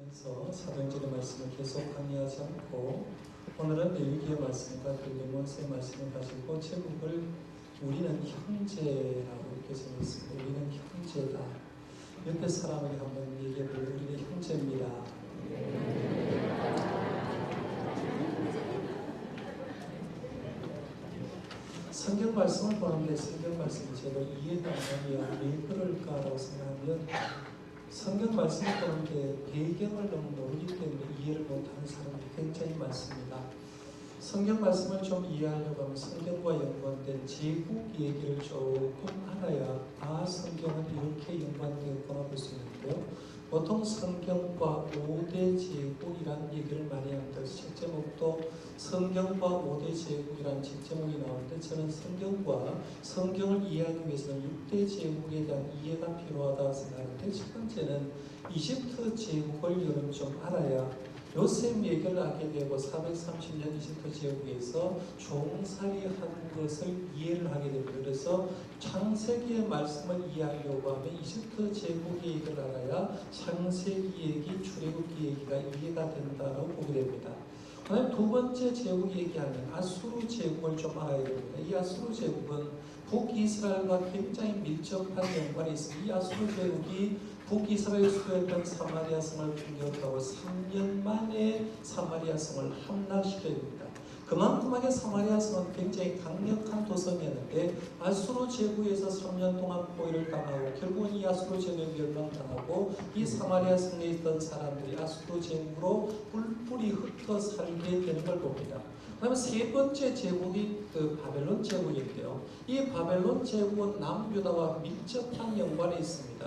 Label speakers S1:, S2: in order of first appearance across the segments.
S1: 그래서 사도행전의 말씀을 계속 강의하지 않고 오늘은 레위기의 말씀과 빌레몬스의 말씀을 가지고 제국을 우리는 형제라고 이렇게 정했습니다. 우리는 형제다. 옆에 사람에게 한번 얘기해보면 우리는 형제입니다. 성경 말씀을 보는데 성경 말씀을 제대로 이해가 안 하면 왜 그럴까라고 생각하면 성경 말씀을 보는데 배경을 너무 모르기 때문에 이해를 못하는 사람들이 굉장히 많습니다. 성경 말씀을 좀 이해하려고 하면 성경과 연관된 제국 얘기를 조금 알아야 성경은 이렇게 연관되었구나 볼 수 있는데요. 보통 성경과 5대 제국이라는 얘기를 많이 합니다. 책 제목도 성경과 5대 제국이라는 책 제목이 나오는데 저는 성경을 이해하기 위해서는 6대 제국에 대한 이해가 필요하다고 생각하는데 첫 번째는 이집트 제국을 여러분 좀 알아야 요셉 얘기를 하게 되고 430년 이집트 제국에서 종살이한 것을 이해를 하게 됩니다. 그래서 창세기의 말씀을 이해하려고 하면 이집트 제국의 얘기를 알아야 창세기 얘기, 출애굽기 얘기가 이해가 된다고 보게 됩니다. 그다음에 두 번째 제국 얘기하면 아수르 제국을 좀 알아야 됩니다. 이 아수르 제국은 북이스라엘과 굉장히 밀접한 연관이 있습니다. 이 아수르 제국이 북이스라엘 수도였던 사마리아 성을 공격하고 3년 만에 사마리아 성을 함락시켜줍니다. 그만큼하게 사마리아 성은 굉장히 강력한 도성이었는데 아수르 제국에서 3년 동안 포위를 당하고 결국은 이 아수르 제국에 멸망당하고 이 사마리아 성에 있던 사람들이 아수르 제국으로 뿔뿔이 흩어 살게 되는 걸 봅니다. 그 다음에 세 번째 제국이 바벨론 제국인데요. 이 바벨론 제국은 남유다와 밀접한 연관이 있습니다.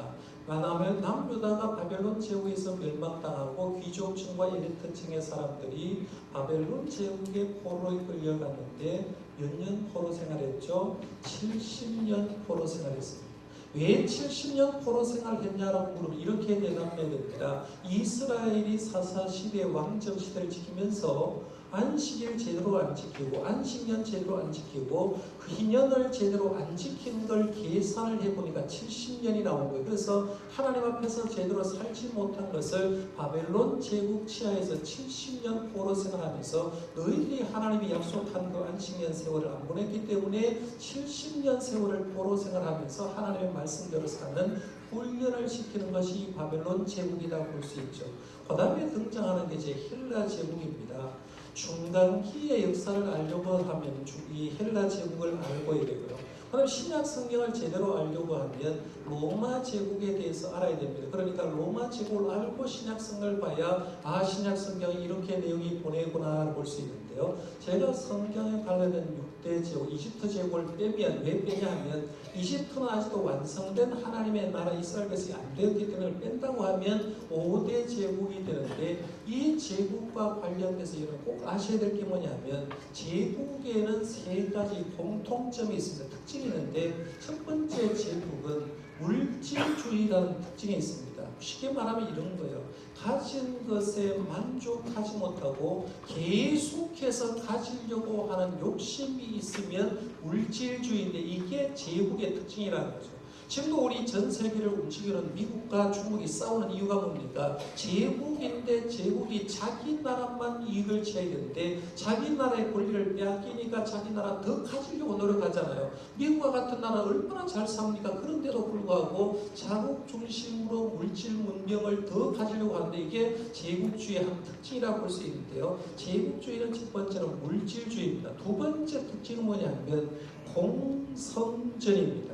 S1: 왜냐하면 남유다가 바벨론 제국에서 멸망당하고 귀족층과 엘리트층의 사람들이 바벨론 제국의 포로에 끌려갔는데 몇 년 포로 생활했죠? 70년 포로 생활했습니다. 왜 70년 포로 생활했냐라고 물으면 이렇게 대답해야 됩니다. 이스라엘이 사사시대 왕정시대를 지키면서 안식일 제대로 안 지키고 안식년 제대로 안 지키고 그 희년을 제대로 안 지키는 걸 계산을 해보니까 70년이 나온 거예요. 그래서 하나님 앞에서 제대로 살지 못한 것을 바벨론 제국 치하에서 70년 포로 생활하면서 너희들이 하나님이 약속한 그 안식년 세월을 안 보냈기 때문에 70년 세월을 포로 생활하면서 하나님의 말씀대로 사는 훈련을 시키는 것이 바벨론 제국이라고 볼 수 있죠. 그 다음에 등장하는 게 이제 헬라 제국입니다. 중간기의 역사를 알려고 하면 이 헬라 제국을 알고 해야 되고요. 그럼 신약 성경을 제대로 알려고 하면 로마 제국에 대해서 알아야 됩니다. 그러니까 로마 제국을 알고 신약 성경을 봐야 신약 성경이 이렇게 내용이 보내구나 볼 수 있는데요. 제가 성경에 관련된 6대 제국, 이집트 제국을 빼면 왜 빼냐 하면 이집트는 아직도 완성된 하나님의 나라 이스라엘 백성이 안 되었기 때문에 뺀다고 하면 5대 제국이 되는데 이 제국과 관련돼서 여러분 꼭 아셔야 될 게 뭐냐면 제국에는 세 가지 공통점이 있습니다. 특징이 있는데 첫 번째 제국은 물질주의라는 특징이 있습니다. 쉽게 말하면 이런 거예요. 가진 것에 만족하지 못하고 계속해서 가지려고 하는 욕심이 있으면 물질주의인데 이게 제국의 특징이라는 거죠. 지금도 우리 전 세계를 움직이는 미국과 중국이 싸우는 이유가 뭡니까? 제국인데 제국이 자기 나라만 이익을 취해야 되는데 자기 나라의 권리를 빼앗기니까 자기 나라 더 가지려고 노력하잖아요. 미국과 같은 나라 얼마나 잘 삽니까? 그런데도 불구하고 자국 중심으로 물질 문명을 더 가지려고 하는데 이게 제국주의의 한 특징이라고 볼 수 있는데요. 제국주의는 첫 번째로 물질주의입니다. 두 번째 특징은 뭐냐면 공성전입니다.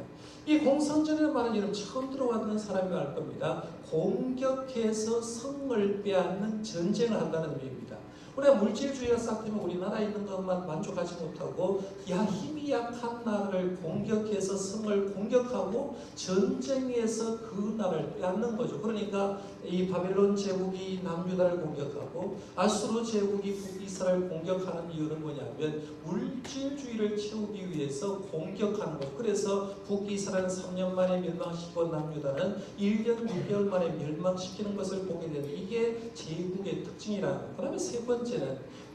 S1: 이 공성전이라는 말은 여러분 처음 들어왔는 사람이 알 겁니다. 공격해서 성을 빼앗는 전쟁을 한다는 의미입니다. 우리가 물질주의가 싹 되면 우리나라에 있는 것만 만족하지 못하고 힘이 약한 나라를 공격해서 성을 공격하고 전쟁에서 그 나라를 빼앗는 거죠. 그러니까 이 바벨론 제국이 남유다를 공격하고 아수르 제국이 북이스라엘을 공격하는 이유는 뭐냐면 물질주의를 채우기 위해서 공격하는 거죠. 그래서 북이스라엘은 3년 만에 멸망시키고 남유다는 1년 6개월 만에 멸망시키는 것을 보게 되는 이게 제국의 특징이라는 거예요. 그 다음에 세 번째는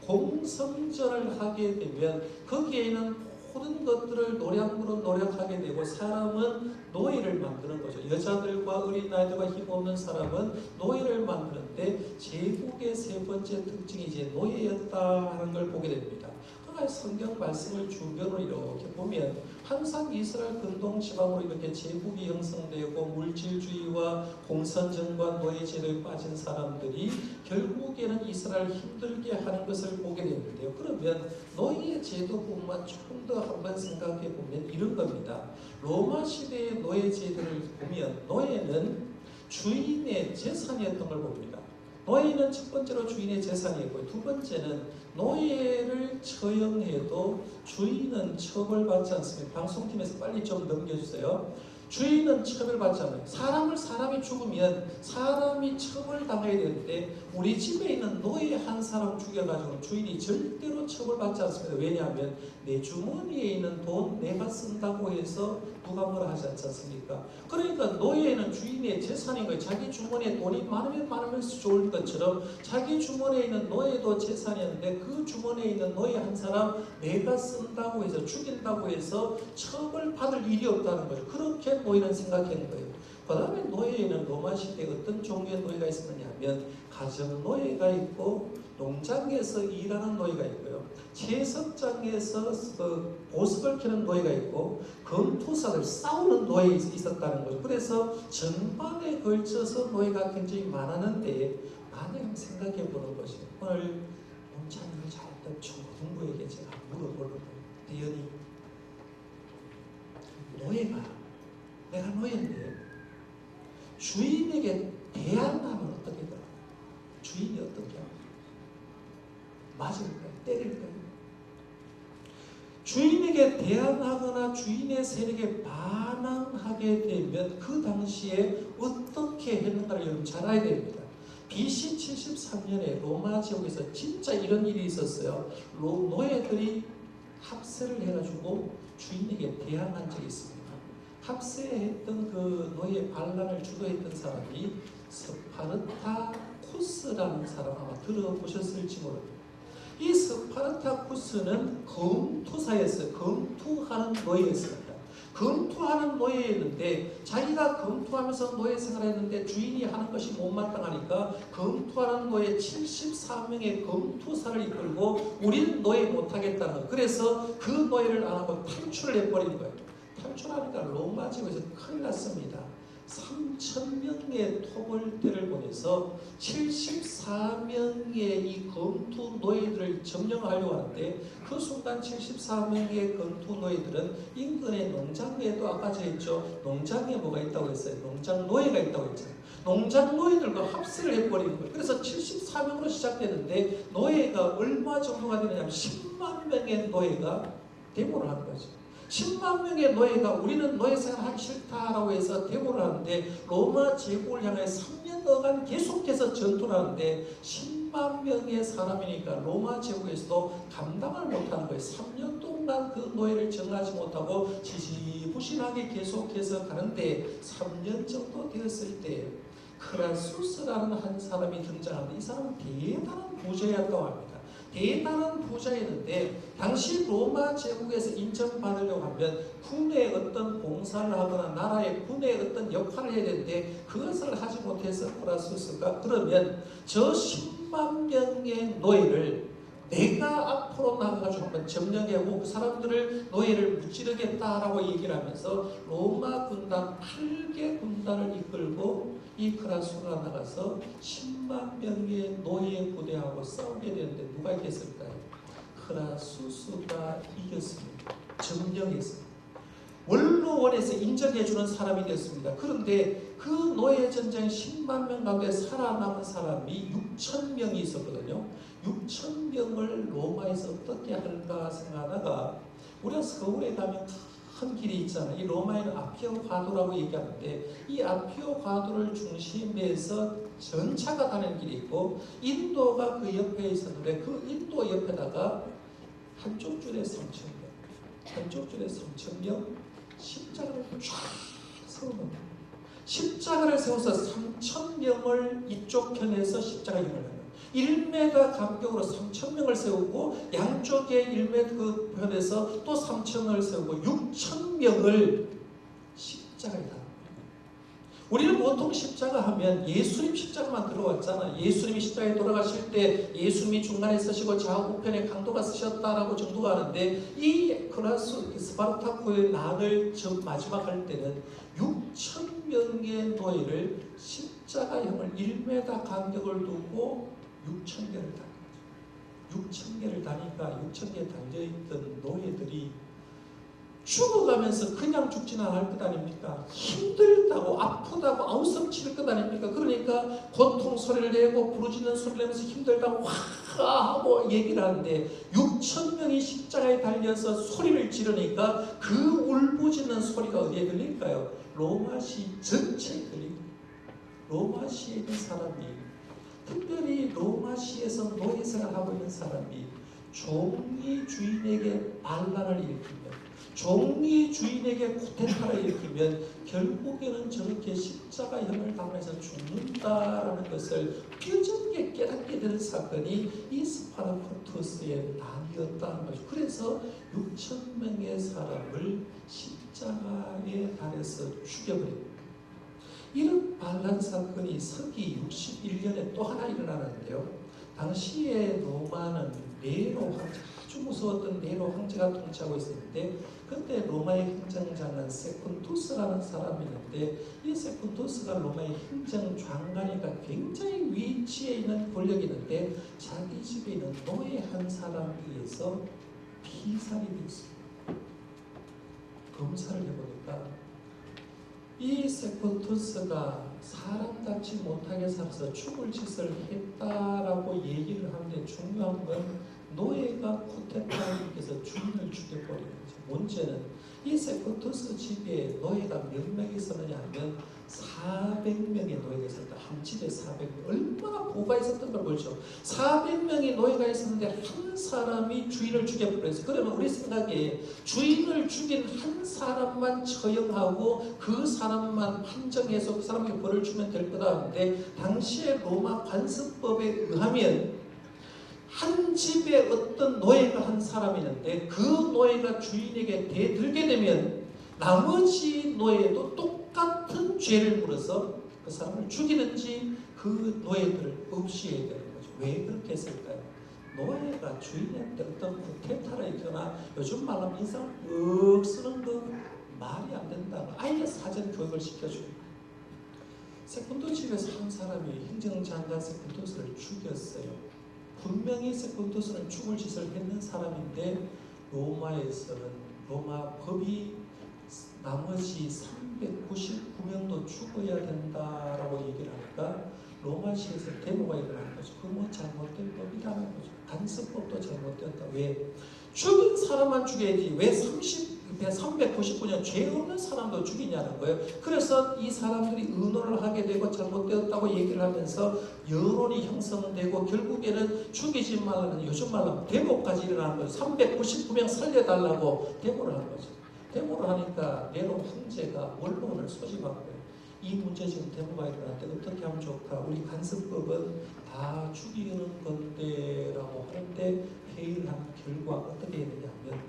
S1: 공성전을 하게 되면 거기에는 모든 것들을 노력으로 노력하게 되고 사람은 노예를 만드는 거죠. 여자들과 어린아이들과 힘없는 사람은 노예를 만드는데 제국의 세 번째 특징이 이제 노예였다 하는 걸 보게 됩니다. 그러나 성경 말씀을 주변으로 이렇게 보면 항상 이스라엘 근동 지방으로 이렇게 제국이 형성되고 물질주의와 공산정과 노예제도에 빠진 사람들이 결국에는 이스라엘을 힘들게 하는 것을 보게 되는데요. 그러면 노예제도뿐만 조금 더 한번 생각해 보면 이런 겁니다. 로마 시대의 노예제도를 보면 노예는 주인의 재산이었던 걸 봅니다. 노예는 첫 번째로 주인의 재산이었고 두 번째는 노예를 처형해도 주인은 처벌받지 않습니다. 방송팀에서 빨리 좀 넘겨주세요. 주인은 처벌받지 않아요. 사람이 죽으면 사람이 처벌당해야 되는데 우리 집에 있는 노예 한 사람 죽여가지고 주인이 절대로 처벌받지 않습니다. 왜냐하면 내 주머니에 있는 돈 내가 쓴다고 해서 누가 뭐라 하지 않지 않습니까? 그러니까 노예는 주인의 재산인 거예요. 자기 주머니에 돈이 많으면 많으면서 좋을 것처럼 자기 주머니에 있는 노예도 재산이었는데 그 주머니에 있는 노예 한 사람 내가 쓴다고 해서 죽인다고 해서 처벌받을 일이 없다는 거죠. 그렇게 노예는 생각하는 거예요. 그 다음에 노예에는 로마 시대에 어떤 종류의 노예가 있었느냐 하면 가정 노예가 있고 농장에서 일하는 노예가 있고요. 채석장에서 보석을 캐는 노예가 있고 검투사들 싸우는 노예가 있었다는 거죠. 그래서 전반에 걸쳐서 노예가 굉장히 많았는데 만약 생각해 보는 것이 오늘 농장을 잘했던 초등부에게 제가 물어보는 거예요. 대연이 노예가 내가 노예인데 주인에게 대항하면 어떻게 될까요? 주인이 어떻게 합니까? 맞을까요? 때릴까요? 주인에게 대항하거나 주인의 세력에 반항하게 되면 그 당시에 어떻게 했는가를 여러분 잘 알아야 됩니다. BC 73년에 로마 지역에서 진짜 이런 일이 있었어요. 노예들이 합세를 해가지고 주인에게 대항한 적이 있습니다. 합세했던 그 노예 반란을 주도했던 사람이 스파르타쿠스라는 사람 아마 들어보셨을지 모릅니다. 이 스파르타쿠스는 검투사였어요. 검투하는 노예였습니다. 검투하는 노예였는데 자기가 검투하면서 노예 생활했는데 주인이 하는 것이 못마땅하니까 검투하는 노예 74명의 검투사를 이끌고 우리는 노예 못하겠다는 거예요. 그래서 그 노예를 안 하고 탈출을 해버린 거예요. 탈출하니까 로마 지역에서 큰일 났습니다. 3,000명의 토벌대를 보내서 74명의 이 검투 노예들을 점령하려고 하는데 그 순간 74명의 검투 노예들은 인근의 농장에도 아까 저 했죠. 농장에 뭐가 있다고 했어요. 농장 노예가 있다고 했잖아요. 농장 노예들과 합세를 해버리는 거예요. 그래서 74명으로 시작되는데 노예가 얼마 정도가 되느냐면 10만 명의 노예가 데모를 하는 거죠. 10만 명의 노예가 우리는 노예 생활하기 싫다라고 해서 데모를 하는데 로마 제국을 향해 3년여간 계속해서 전투를 하는데 10만 명의 사람이니까 로마 제국에서도 감당을 못하는 거예요. 3년 동안 그 노예를 정하지 못하고 지지부진하게 계속해서 가는데 3년 정도 되었을 때 크라수스라는 한 사람이 등장하는데 이 사람은 대단한 부자였다고 합니다. 대단한 부자였는데 당시 로마 제국에서 인정받으려고 하면 군의 어떤 봉사를 하거나 나라의 군의 어떤 역할을 해야 되는데 그것을 하지 못해서 크라수스가 그러면 저 10만 명의 노예를 내가 앞으로 나가가지고 한번 점령하고 그 사람들을 노예를 무찌르겠다라고 얘기를 하면서 로마 군단 8개 군단을 이끌고 이 크라수가 나가서 10만 명의 노예 부대하고 싸우게 되는데 누가 이겼을까요? 크라수스가 이겼습니다. 점령했습니다. 원로원에서 인정해주는 사람이 됐습니다. 그런데 그 노예 전쟁 10만 명 가운데 살아남은 사람이 6천 명이 있었거든요. 6천 명을 로마에서 어떻게 할까 생각하다가 우리가 서울에 가면 큰 길이 있잖아요. 이 로마에는 아피오 과도라고 얘기하는데 이 아피오 과도를 중심에서 전차가 가는 길이 있고 인도가 그 옆에 있었는데 그 인도 옆에다가 한쪽 줄에 3,000명, 한쪽 줄에 3,000명 십자가를 쫙 세워놓는 십자가를 세워서 3,000명을 이쪽 편에서 십자가 힘을 하는 1m 간격으로 3,000명을 세우고 양쪽에 1m 그 편에서 또 3,000명을 세우고 6,000명을 십자가에 달았어요. 우리는 보통 십자가 하면 예수님 십자가만 들어왔잖아. 예수님이 십자가에 돌아가실 때 예수님이 중간에 서시고 좌우편에 강도가 서셨다라고 정도가 하는데 이 스파르타코의 난을 마지막 할 때는 6,000명의 노예를 십자가형을 1m 간격을 두고 6,000개를 다닌 거죠. 6,000개를 다니까 6,000개 달려있던 노예들이 죽어가면서 그냥 죽지는 않을 것 아닙니까? 힘들다고 아프다고 아우성칠 것 아닙니까? 그러니까 고통 소리를 내고 부르짖는 소리를 내면서 힘들다고 와 하고 얘기를 하는데 6,000명이 십자가에 달려서 소리를 지르니까 그 울부짖는 소리가 어디에 들릴까요? 로마시 전체에 들립니다. 로마시에 있는 사람이, 특별히 로마시에서 노예생활을 하고 있는 사람이 종이 주인에게 반란을 일으키면, 종이 주인에게 쿠데타를 일으키면 결국에는 저렇게 십자가형을 당해서 죽는다라는 것을 뼈저리게 깨닫게 된 사건이 이 스파르타쿠스의 난이었다는 거죠. 그래서 6,000명의 사람을 십자가에 달에서 죽여버립니다. 이런 반란 사건이 서기 61년에 또 하나 일어나는데요. 당시에 로마는 네로 황제, 아주 무서웠던 네로 황제가 통치하고 있었는데 그때 로마의 행정장은 세쿤투스라는 사람이 있는데 이 세쿤투스가 로마의 행정장관이니까 굉장히 위치에 있는 권력이 있는데 자기 집에 있는 노예 한 사람에 의해서 피살이 됐습니다. 검사를 해보니까 이 세쿤투스가 사람답지 못하게 살아서 죽을 짓을 했다라고 얘기를 하는데 중요한 건 노예가 쿠데타를 일으켜서 주인을 죽여버리는 거죠. 문제는 이 세쿠투스 집에 노예가 몇 명이 있었느냐 하면 400명의 노예가 있었다. 한 집에 400명. 얼마나 부가 있었던 걸 보죠. 400명의 노예가 있었는데 한 사람이 주인을 죽여버렸어요. 그러면 우리 생각에 주인을 죽인 한 사람만 처형하고 그 사람만 판정해서 그 사람에게 벌을 주면 될 거다 하는데 당시의 로마 관습법에 의하면 한 집에 어떤 노예가 한 사람이 있는데 그 노예가 주인에게 대들게 되면 나머지 노예도 똑같은 죄를 물어서 그 사람을 죽이든지 그 노예들을 없애야 되는 거죠. 왜 그렇게 했을까요? 노예가 주인한테 어떤 쿠데타를 일으키거나 요즘 말하면 인상 윽 쓰는 거 말이 안 된다고 아예 사전 교육을 시켜줍니다. 세쿤투 집에서 한 사람이 행정장관 세쿤투스를 죽였어요. 분명히 세쿤투스는 죽을 짓을 했는 사람인데 로마에서는 로마 법이 나머지 399명도 죽어야 된다라고 얘기를 하니까 로마시에서 데모가 일어나는 거죠. 그건 뭐 잘못된 법이라는 거죠. 간섭법도 잘못되었다. 왜? 죽인 사람만 죽여야지 왜 399년 죄 없는 사람도 죽이냐는 거예요. 그래서 이 사람들이 의논을 하게 되고 잘못되었다고 얘기를 하면서 여론이 형성되고 결국에는 죽이지 말라는 요즘 말로 하면 데모까지 일어나는 거예요. 399명 살려달라고 데모를 한 거죠. 데모를 하니까 네로 황제가 원론을 소집한 거예요. 이 문제 지금 데모가 일어났는데 어떻게 하면 좋을까? 우리 간섭법은 다 죽이는 건데 라고 하는데 회의를 한 결과 어떻게 해야 되냐면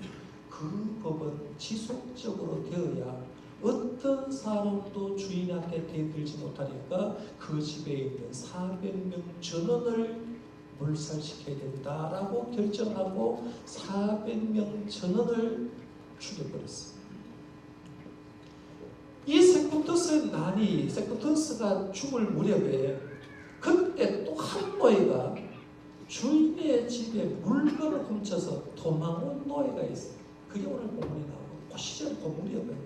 S1: 그 법은 지속적으로 되어야 어떤 사람도 주인한테 대들지 못하니까 그 집에 있는 400명 전원을 몰살시켜야 된다라고 결정하고 400명 전원을 죽여버렸습니다. 이 세쿤투스의 난이 세쿤투스가 죽을 무렵에 그때 또 한 노예가 주인의 집에 물건을 훔쳐서 도망온 노예가 있어요. 그게 오늘 본문에 나오고 그 시절 본문이었고요.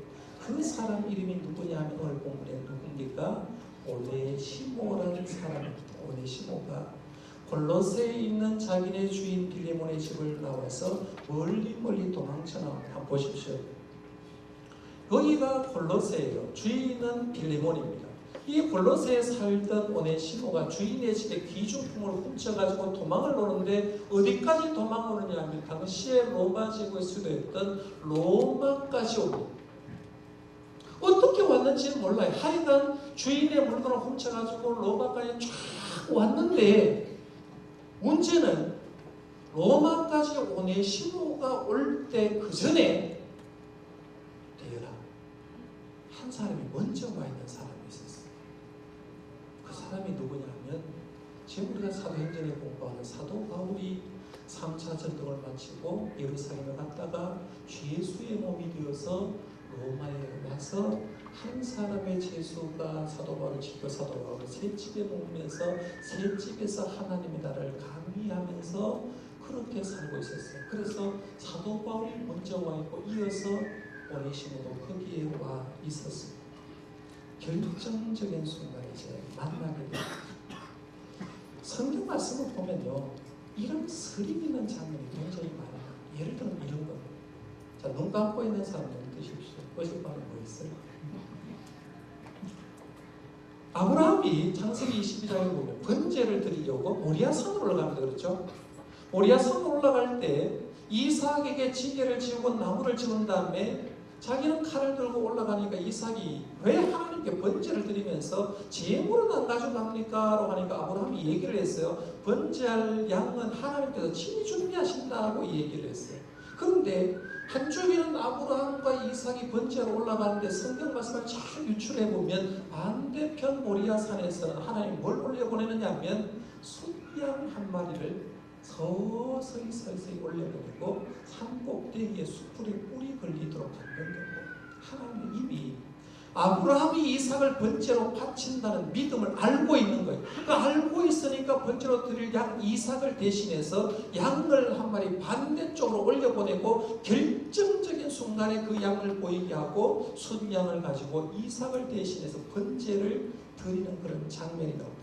S1: 그 사람 이름이 누구냐 하면 오늘 본문에 누굽니까? 오네시모라는 사람입니다. 오네시모가 골로새에 있는 자기네 주인 빌레몬의 집을 나와서 멀리 도망쳐 나옵니다. 한번 보십시오. 여기가 골로새예요. 주인은 빌레몬입니다. 이 골로새에 살던 오네시모가 주인의 집에 귀중품을 훔쳐가지고 도망을 오는데 어디까지 도망오느냐 하면 당시에 로마 제국의 수도였던 로마까지 옵니다. 어떻게 왔는지는 몰라요. 하여간 주인의 물건을 훔쳐가지고 로마까지 쫙 왔는데 문제는 로마까지 오네시모가 올 때 그 전에 대열아 한 사람이 먼저 와 있는 사람이 있었어요. 그 사람이 누구냐면 지금 우리가 사도행전에 공부하는 사도 바울이 3차 전쟁을 마치고 예루살렘에 갔다가 주 예수의 몸이 되어서 로마에 와서 한 사람의 죄수가 사도 바울을 지켜 사도 바울을 새 집에 머물면서 새 집에서 하나님의 나라를 강의하면서 그렇게 살고 있었어요. 그래서 사도 바울이 먼저 와 있고 이어서 오네시모도 거기에 와 있었습니다. 결정적인 순간에 이제 만나게 됩니다. 성경 말씀을 보면요, 이런 스릴 있는 장면이 굉장히 많아요. 예를 들면 이런 겁니다. 자, 눈 감고 있는 사람 눈 뜨십시오. 어젯밤에 뭐 했어요? 아브라함이 창세기 22장에 보면 번제를 드리려고 모리아산으로 올라갑니다. 그렇죠? 모리아산으로 올라갈 때 이삭에게 지게를 지우고 나무를 지은 다음에 자기는 칼을 들고 올라가니까 이삭이 왜 하나님께 번제를 드리면서 제물은 안 가져갑니까? 라고 하니까 아브라함이 얘기를 했어요. 번제할 양은 하나님께서 친히 준비하신다고 얘기를 했어요. 그런데 한쪽에는 아브라함과 이삭이 번제하러 올라가는데 성경 말씀을 잘 유출해보면 반대편 모리아산에서는 하나님이 뭘 올려보내느냐 하면 순양 한 마리를 서서히 올려보내고 산 꼭대기에 숯불에 뿔이 걸리도록 하는 거고, 하나님은 이미 아브라함이 이삭을 번제로 바친다는 믿음을 알고 있는 거예요. 그러니까 알고 있으니까 번제로 드릴 양 이삭을 대신해서 양을 한 마리 반대쪽으로 올려보내고 결정적인 순간에 그 양을 보이게 하고 순양을 가지고 이삭을 대신해서 번제를 드리는 그런 장면이 나옵니다.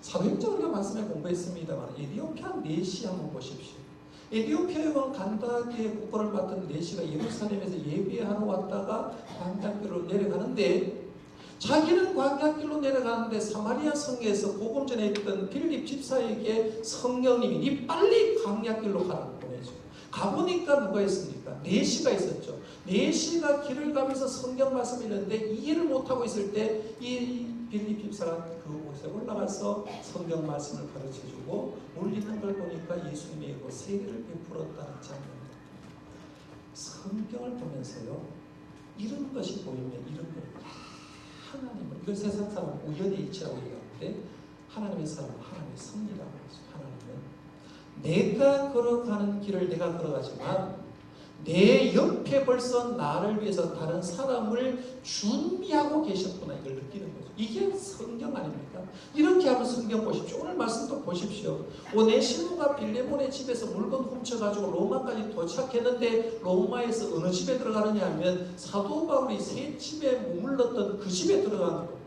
S1: 사도행전 우리가 말씀에 공부했습니다만 에디오피아 내시 한번 보십시오. 에디오피아에 온 간다게의 국보를 맡은 내시가 예루살렘에서 예배하러 왔다가 광야길로 내려가는데, 자기는 광야길로 내려가는데 사마리아 성에서 복음 전했던 빌립 집사에게 성령님이 니 빨리 광야길로 가라고 보내죠. 가보니까 누가 있습니까? 내시가 있었죠. 내시가 길을 가면서 성경 말씀을 읽는데 이해를 못하고 있을 때 이 빌립 집사가 그곳에 올라가서 성경 말씀을 가르쳐주고 울리는 걸 보니까 예수님의 이고 세례를 베풀었다는 장면입니다. 성경을 보면서요, 이런 것이 보이면 이런 거예요. 하나님은, 이건 세상 사람은 우연의 일치라고 얘기하는데 하나님의 사람은 하나님의 섭리라고 하죠. 하나님은 내가 걸어가는 길을 내가 걸어가지만 내 옆에 벌써 나를 위해서 다른 사람을 준비하고 계셨구나, 이걸 느끼는 거죠. 이게 성경 아닙니까? 이렇게 하면 성경 보십시오. 오늘 말씀도 보십시오. 오네시모가 빌레몬의 집에서 물건 훔쳐가지고 로마까지 도착했는데 로마에서 어느 집에 들어가느냐 하면 사도 바울이 새 집에 머물렀던 그 집에 들어가는 거예요.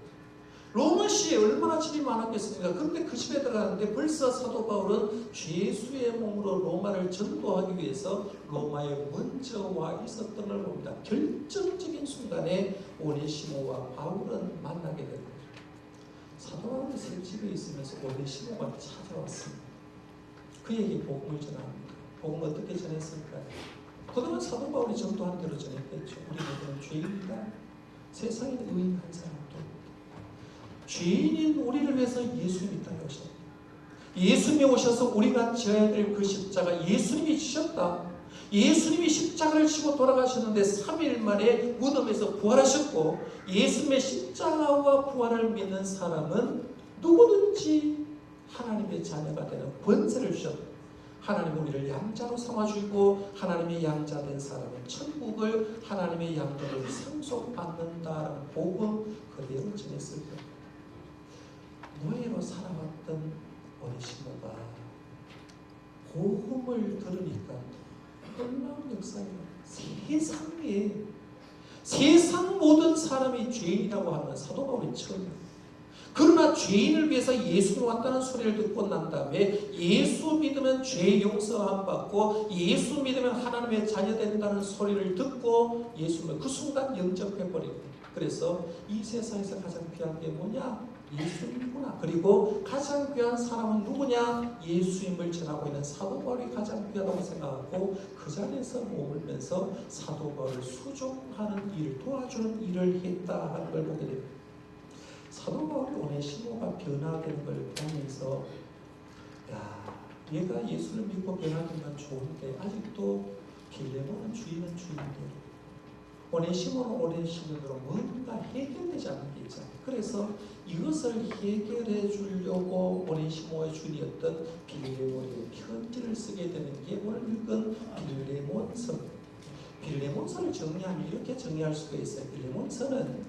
S1: 로마시에 얼마나 집이 많았겠습니까? 그런데 그 집에 들어가는데 벌써 사도 바울은 죄수의 몸으로 로마를 전도하기 위해서 로마에 먼저 와 있었던 걸 봅니다. 결정적인 순간에 오네시모와 바울은 만나게 된 거죠. 사도 바울이 새 집에 있으면서 오네시모가 찾아왔습니다. 그에게 복음을 전합니다. 복음을 어떻게 전했을까요? 그동안 사도 바울이 전도한 대로 전했겠죠. 우리는 죄인이다. 세상에 의인 한 사람도 죄인인 우리를 위해서 예수님이 땅에 오셨다. 예수님이 오셔서 우리가 지어야 될 그 십자가 예수님이 지셨다. 예수님이 십자가를 지고 돌아가셨는데 3일 만에 무덤에서 부활하셨고, 예수님의 십자가와 부활을 믿는 사람은 누구든지 하나님의 자녀가 되는 권세를 주셨다. 하나님 우리를 양자로 삼아주고 하나님의 양자 된 사람은 천국을 하나님의 양자로 상속받는다라는 복음 그대로 전했을 거예요. 노예로 살아왔던 오네시모가 복음을 들으니까 놀라운 역사예요. 세상 모든 사람이 죄인이라고 하는 사도 바울이 처음이에요. 그러나 죄인을 위해서 예수님 왔다는 소리를 듣고 난 다음에 예수 믿으면 죄 용서함 받고 예수 믿으면 하나님의 자녀 된다는 소리를 듣고 예수님을 그 순간 영접해버립니다. 그래서 이 세상에서 가장 귀한 게 뭐냐? 예수님이구나. 그리고 가장 귀한 사람은 누구냐? 예수님을 전하고 있는 사도 바울이 가장 귀하다고 생각하고 그 자리에서 머물면서 사도 바울을 수종하는 일, 도와주는 일을 했다 하는 걸 보게 됩니다. 사도 바울이 오네시모가 변화되는 걸 보면서 야, 얘가 예수를 믿고 변하는 건 좋은데 아직도 빌레몬은 주인은 주인대로, 오네시모는 오네시모대로 뭔가 해결되지 않는 게 있잖아요. 그래서 이것을 해결해 주려고 오네시모의 주인이었던 빌레몬에게 편지를 쓰게 되는 게 오늘 읽은 빌레몬서. 빌레몬서를 정리하면 이렇게 정리할 수가 있어요. 빌레몬서는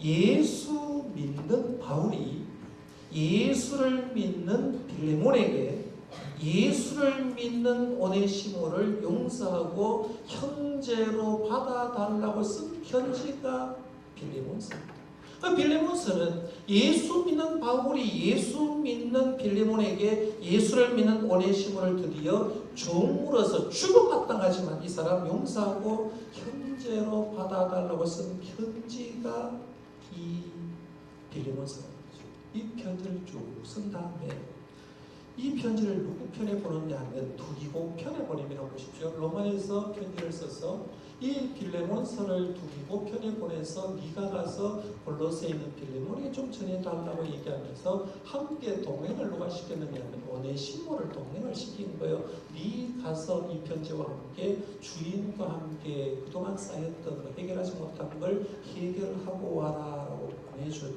S1: 예수 믿는 바울이 예수를 믿는 빌레몬에게 예수를 믿는 오네시모를 용서하고 형제로 받아달라고 쓴 편지가 빌레몬서입니다. 빌레몬서는 예수 믿는 바울이 예수 믿는 빌레몬에게 예수를 믿는 오네시모를 드디어 종으로서 주고받당하지만 이 사람 용서하고 형제로 받아달라고 쓴 편지가 이 빌레몬서입니다. 이 편지를 쭉 쓴 다음에 이 편지를 누구 편에 보냈냐 하면 두기고 편에 보내면 보십시오. 로마에서 편지를 써서 이 빌레몬서를 두기고 편에 보내서 네가 가서 골로새에 있는 빌레몬에게 좀 전해달라고 얘기하면서 함께 동행을 누가 시켰느냐 하면 오네시모를 동행을 시킨 거예요. 네 가서 이 편지와 함께 주인과 함께 그동안 쌓였던 해결하지 못한 걸 해결하고 와라라고 보내준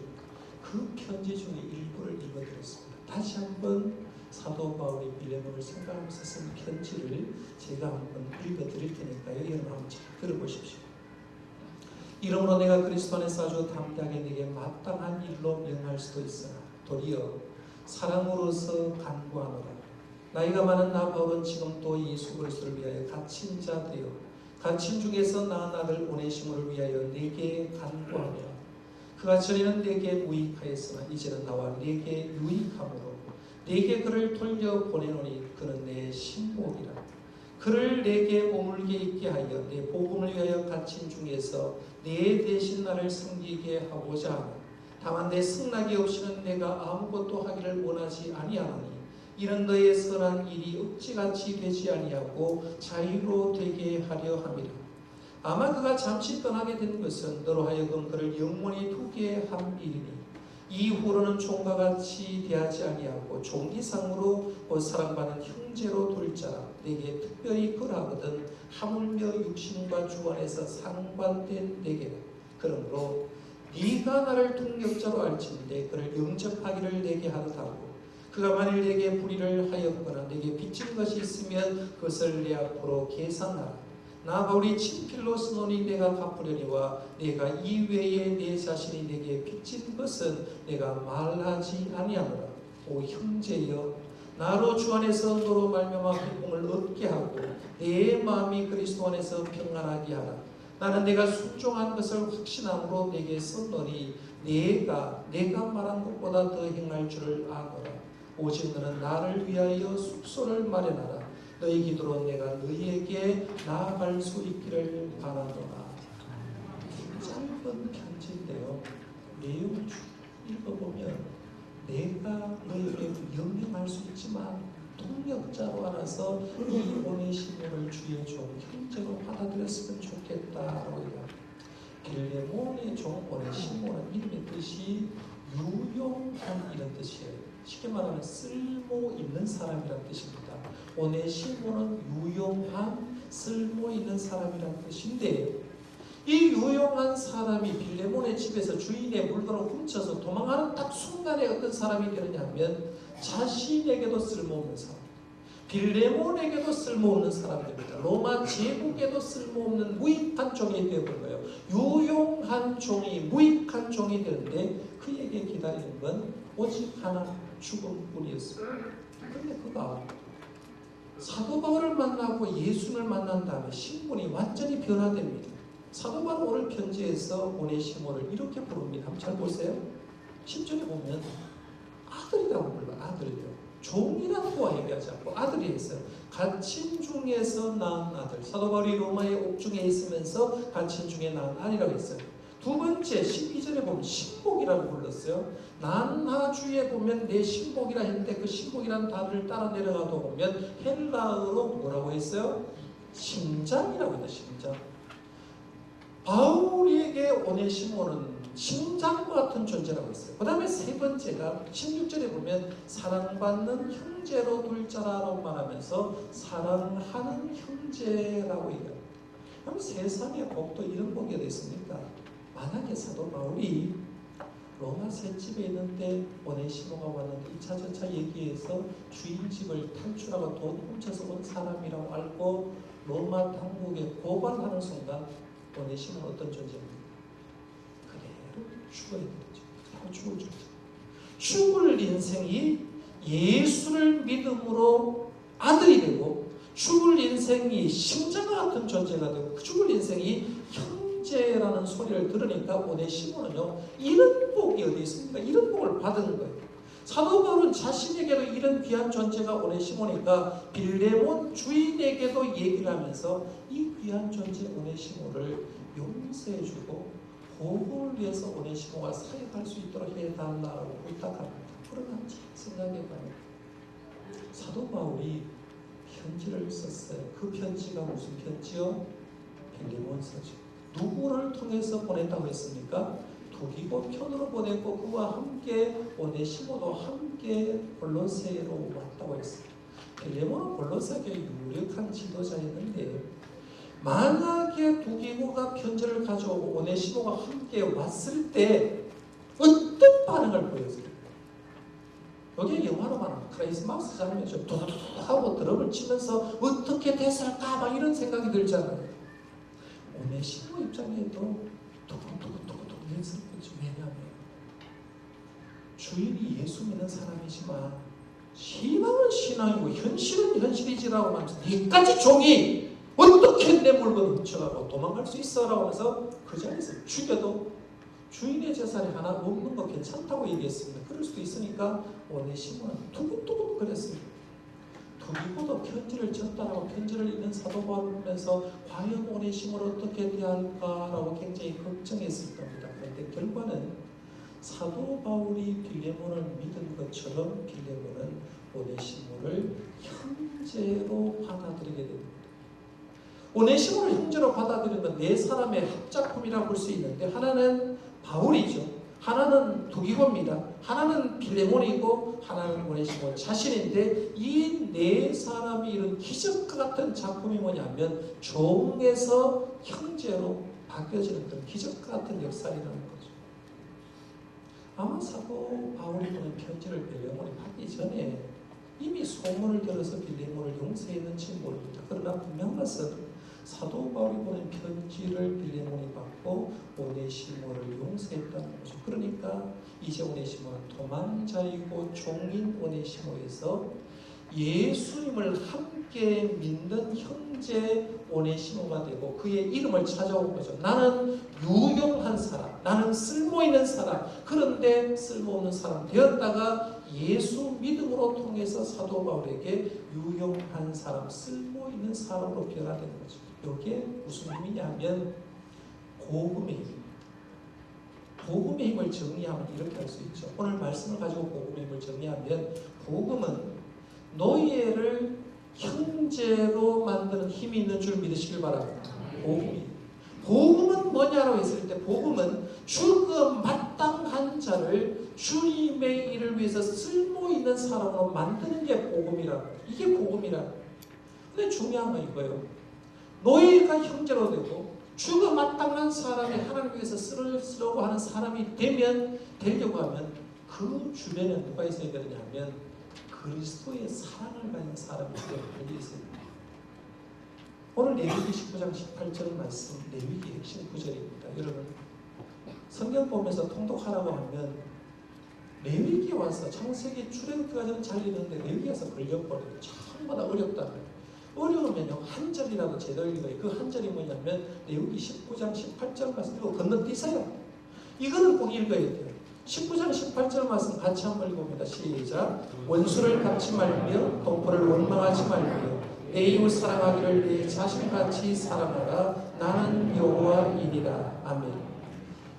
S1: 그 편지 중에 일부를 읽어드렸습니다. 다시 한번 사도 바울이 빌레몬을 생각하면서 쓴 편지를 제가 한번 읽어드릴 테니까요. 여러분 한번 잘 들어보십시오. 이러므로 내가 그리스도 안에서 아주 담대하게 내게 마땅한 일로 명할 수도 있으나 도리어 사랑으로서 간구하노라. 나이가 많은 나 바울은 지금 또 예수 그리스도를 위하여 갇힌 자 되어 갇힌 중에서 낳은 아들 오네시모를 위하여 내게 간구하며 그가 전에는 내게 무익하였으나 이제는 나와 내게 유익함으로 내게 그를 돌려보내노니 그는 내 신복이라. 그를 내게 머물게 있게 하여 내 복음을 위하여 갇힌 중에서 내 대신 나를 섬기게 하고자 하노. 다만 내 승낙이 없이는 내가 아무것도 하기를 원하지 아니하노니 이는 너의 선한 일이 억지같이 되지 아니하고 자유로 되게 하려 함이라. 아마 그가 잠시 떠나게 된 것은 너로 하여금 그를 영원히 두게 함이리니 이후로는 종과 같이 대하지 아니하고 종기상으로 곧 사랑받는 형제로 둘 자라. 내게 특별히 그러하거든 하물며 육신과 주 안에서 상관된 내게는. 그러므로 네가 나를 동력자로 알지인데 그를 영접하기를 내게 하듯하고 그가 만일 내게 불의를 하였거나 내게 빚진 것이 있으면 그것을 내 앞으로 계산하라. 나 바울이 친필로 쓰노니 내가 갚으려니와 내가 이외에 내 자신이 내게 빚진 것은 내가 말하지 아니하노라. 오 형제여, 나로 주 안에서 너로 말미암아 기쁨을 얻게 하고 내 마음이 그리스도 안에서 평안하게 하라. 나는 내가 순종한 것을 확신함으로 내게 썼노니 내가 말한 것보다 더 행할 줄을 아노라. 오직 너는 나를 위하여 숙소를 마련하라. 너희 기도로 내가 너희에게 나아갈 수 있기를 바라노라. 짧은 편지인데요. 내용을 읽어보면 내가 너희에게 명령할 수 있지만 동력자로 알아서 이 오네시모를 주의 종 형제로 받아들였으면 좋겠다라고 얘기합니다. 빌레몬의 종 오네시모는 이름의 뜻이 유용한 이런 뜻이에요. 쉽게 말하면 쓸모 있는 사람이라는 뜻입니다. 오네시모는 유용한 쓸모 있는 사람이라는 뜻인데 이 유용한 사람이 빌레몬의 집에서 주인의 물건을 훔쳐서 도망하는 딱 순간에 어떤 사람이 되느냐면 자신에게도 쓸모없는 사람, 빌레몬에게도 쓸모없는 사람입니다. 로마 제국에도 쓸모없는 무익한 종이 되어버린 거예요. 유용한 종이 무익한 종이 되는데 그에게 기다리는 건 오직 하나, 죽음뿐이었어요. 그런데 그가 사도 바울을 만나고 예수를 만난 다음에 신분이 완전히 변화됩니다. 사도 바울 오늘 편지에서 오네시모를 이렇게 부릅니다. 한번 잘 보세요. 10절에 보면 아들이라고 불러요. 아들이요. 종이라고 얘기하지 않고 아들이 했어요. 갇힌 중에서 낳은 아들. 사도 바울이 로마의 옥중에 있으면서 갇힌 중에 낳은 아들이라고 했어요. 두 번째 12절에 보면 신복이라고 불렀어요. 난하주에 보면 내 신복이라 했는데 그 신복이라는 단어를 따라 내려가도 보면 헬라어로 뭐라고 했어요? 심장이라고 했다. 심장. 바울에게 오네시모는 심장과 같은 존재라고 했어요. 그 다음에 세 번째가 16절에 보면 사랑받는 형제로 둘 자라고 말하면서 사랑하는 형제라고 얘기합니다. 그럼 세상의 복도 이런 복이 됐습니까? 만약에 사도 바울이 로마 셋집에 있는데 오네시모가 왔는데 2차 저차 얘기해서 주인집을 탈출하고 돈 훔쳐서 온 사람이라고 알고 로마 당국에 고발하는 순간 오네시모는 어떤 존재입니까? 그대로 죽어야 되죠. 그대로 죽을 존재. 죽을 인생이 예수를 믿음으로 아들이 되고 죽을 인생이 심장과 같은 존재가 되고 죽을 인생이 형제라는 소리를 들으니까 오네시모는요, 이런 복이 어디 있습니까? 이런 복을 받은 거예요. 사도 바울은 자신에게도 이런 귀한 존재가 오네시모니까 빌레몬 주인에게도 얘기를 하면서 이 귀한 존재 오네시모를 용서해주고 복을 위해서 오네시모가 사역할 수 있도록 해달라고 부탁합니다. 그러나 잘 생각해봐요. 사도 바울이 편지를 썼어요. 그 편지가 무슨 편지요? 빌레몬서죠. 누구를 통해서 보냈다고 했습니까? 두기고 편으로 보냈고 그와 함께 오네시모도 함께 골로새로 왔다고 했습니다. 빌레몬은 골로새 교회의 유력한 지도자였는데 만약에 두기고가 편지를 가져오고 오네시모가 함께 왔을 때 어떤 반응을 보였어요? 여기에 영화로 말하면 크리스마스 장면이죠. 도도도 하고 드럼을 치면서 어떻게 됐을까 막 이런 생각이 들잖아요. 오네시모 입장에도 두근두근두근두근 했을 거죠. 왜냐하면 주인이 예수 믿는 사람이지만 신앙은 신앙이고 현실은 현실이지라고 하면서 니까지 종이 어떻게 내 물건 훔쳐가고 도망갈 수 있어? 라고 하면서 그 자리에서 죽여도 주인의 재산이 하나 없는 거 괜찮다고 얘기했습니다. 그럴 수도 있으니까 오네시모는 두근두근 그랬습니다. 두기고도 편지를 졌다라고 편지를 읽는 사도 바울을 보면서 과연 오네시모를 어떻게 대할까라고 굉장히 걱정했을 겁니다. 그런데 결과는 사도 바울이 빌레몬을 믿은 것처럼 빌레몬은 오네시모를 형제로 받아들이게 됩니다. 오네시모를 형제로 받아들이는 건 네 사람의 합작품이라고 볼 수 있는데 하나는 바울이죠. 하나는 두기고입니다. 하나는 빌레몬이고 하나는 오네시모 자신인데 이 네 사람이 이룬 기적과 같은 작품이 뭐냐면 종에서 형제로 바뀌어지는 그런 기적과 같은 역사라는 거죠. 아마 사도 바울이 보낸 편지를 빌레몬이 받기 전에 이미 소문을 들어서 빌레몬을 용서했는지 모릅니다. 그러나 분명한 것은 사도 바울이 보낸 편지를 빌레몬이 받고 오네시모를 용서했다는 거죠. 그러니까 이제 오네시모는 도망자이고 종인 오네시모에서 예수님을 함께 믿는 형제 오네시모가 되고 그의 이름을 찾아온 거죠. 나는 유용한 사람, 나는 쓸모있는 사람, 그런데 쓸모없는 사람 되었다가 예수 믿음으로 통해서 사도 바울에게 유용한 사람, 쓸모있는 사람으로 변화되는 거죠. 이게 무슨 의미냐면 복음의 힘. 복음의 힘을 정리하면 이렇게 할 수 있죠. 오늘 말씀을 가지고 복음의 힘을 정리하면 복음은 너희를 형제로 만드는 힘이 있는 줄 믿으시길 바랍니다. 복음은 뭐냐라고 했을 때 복음은 죽음 마땅한 자를 주님의 일을 위해서 쓸모있는 사람으로 만드는 게 복음이라고. 이게 복음이라고. 근데 중요한 건 이거예요. 너희가 형제로 되고 죽음 마땅한 사람이 하나님 위해서 쓰려고 하는 사람이 되려고 하면 그 주변에 누가 있어야 되느냐면 그리스도의 사랑을 가진 사람이 있어야 됩니다. 오늘 레위기 19장 18절 말씀 레위기 핵심 구절입니다. 여러분 성경 보면서 통독하라고 하면 레위기 와서 창세기 출애굽기까지는 잘 읽는데 레위기 와서 걸려버려요. 전부 다 어렵다. 어려우면요 한 절이라도 제대로 읽어요. 그 한 절이 뭐냐면 레위기 19장 18절 말씀 이거 건너뛰세요. 이거는 꼭 읽어야 돼요. 19장 18절 말씀 같이 한번 읽어봅니다. 시작. 원수를 갚지 말며 동포를 원망하지 말며 내 이웃 사랑하기를 내 자신같이 사랑하라. 나는 여호와이니라. 아멘.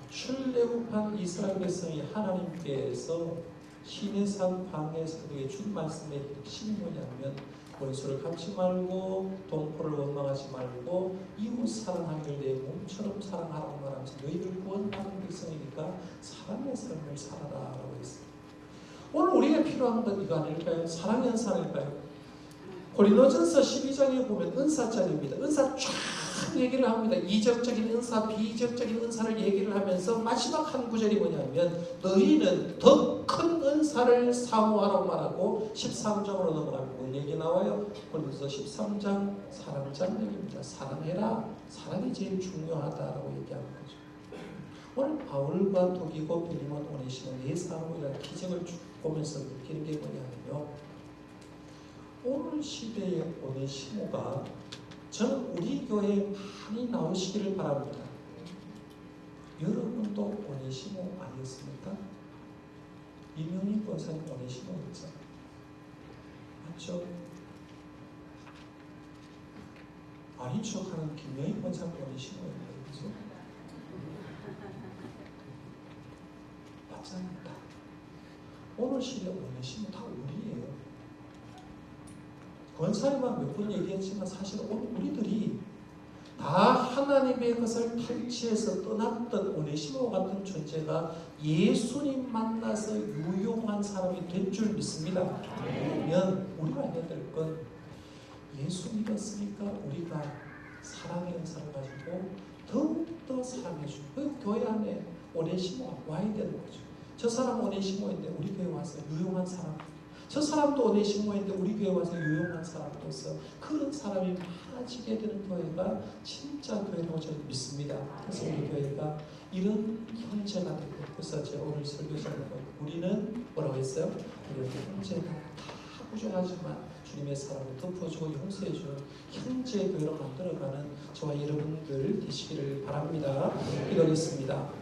S1: 출애굽한 이스라엘 백성이 하나님께서 시내산 광야에서 그에게 준 말씀의 핵심이 뭐냐면 원수를 갚지 말고 동포를 원망하지 말고 이웃 사랑하기를 내 몸처럼 사랑하라고 말하면서 너희를 구원받은 백성이니까 사랑의 삶을 살아라라고 했습니다. 오늘 우리에게 필요한 건 이거 아닐까요? 사랑의 은사일까요? 고린도전서 12장에 보면 은사장입니다. 은사 쫙 얘기를 합니다. 이적적인 은사, 비이적적인 은사를 얘기를 하면서 마지막 한 구절이 뭐냐면 너희는 더 큰 은사를 사모하라고 말하고 13장으로 넘어가고 얘기 나와요. 고린도서 13장 사랑장입니다. 사랑해라. 사랑이 제일 중요하다라고 얘기하는 거죠. 오늘 바울과 도기고 빌리몬 오네시몬 네 사람이라는 기적을 쭉 보면서 느끼는 게 뭐냐면요. 오늘 시대의 오네시모가 저는 우리 교회에 많이 나오시기를 바랍니다. 여러분도 오네시모 아니었습니까? 이명희 권사님 오네시모였잖아요. 맞죠? 아닌 척하는 김명희 권사님 오네시모였어요. 그죠? 맞습니다. 오늘 시대 오네시모 다 우리예요. 권사님만 몇 번 얘기했지만 사실 오늘 우리들이 다 하나님의 것을 탈취해서 떠났던 오네시모 같은 존재가 예수님 만나서 유용한 사람이 된 줄 믿습니다. 그러면 우리가 해야 될 건 예수 믿었으니까 우리가 사랑의 은사를 가지고 더욱더 사랑해주고 그 교회 안에 오네시모가 와야 되는 거죠. 저 사람 오네시모인데 우리 교회 와서 유용한 사람, 저 사람도 오네시모인데 우리 교회 와서 유용한 사람으로서 그런 사람이 많아지게 되는 교회가 진짜 교회라고 저는 믿습니다. 그래서 우리 교회가 이런 형제가 되고, 그래서 제가 오늘 설교자는 우리는 뭐라고 했어요? 우리는 형제가 다 부족하지만 주님의 사랑을 덮어주고 용서해주는 형제 교회로 만들어가는 저와 여러분들 되시기를 바랍니다. 기도하겠습니다.